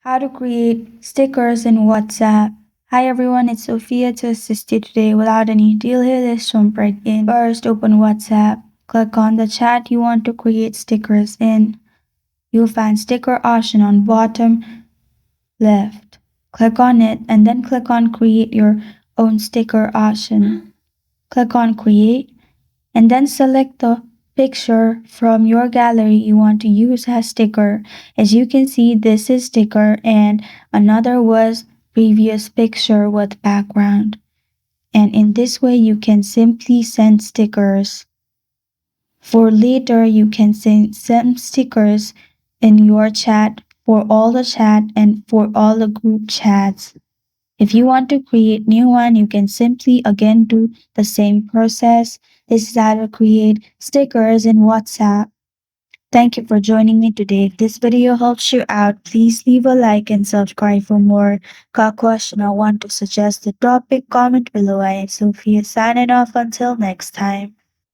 How to create stickers in WhatsApp. Hi everyone, it's Sophia to assist you today. Without any delay, let's jump right in. First, open WhatsApp. Click on the chat you want to create stickers in. You'll find sticker option on bottom left. Click on it and then click on create your own sticker option. Click on create and then select the picture from your gallery you want to use as sticker. As you can see, this is sticker and another was previous picture with background. And in this way, you can simply send stickers. For later, you can send some stickers in your chat for all the chat and for all the group chats. If you want to create new one, you can simply again do the same process. This is how to create stickers in WhatsApp. Thank you for joining me today. If this video helps you out, please leave a like and subscribe for more. Got a question or want to suggest a topic, comment below. I am Sophia signing off until next time.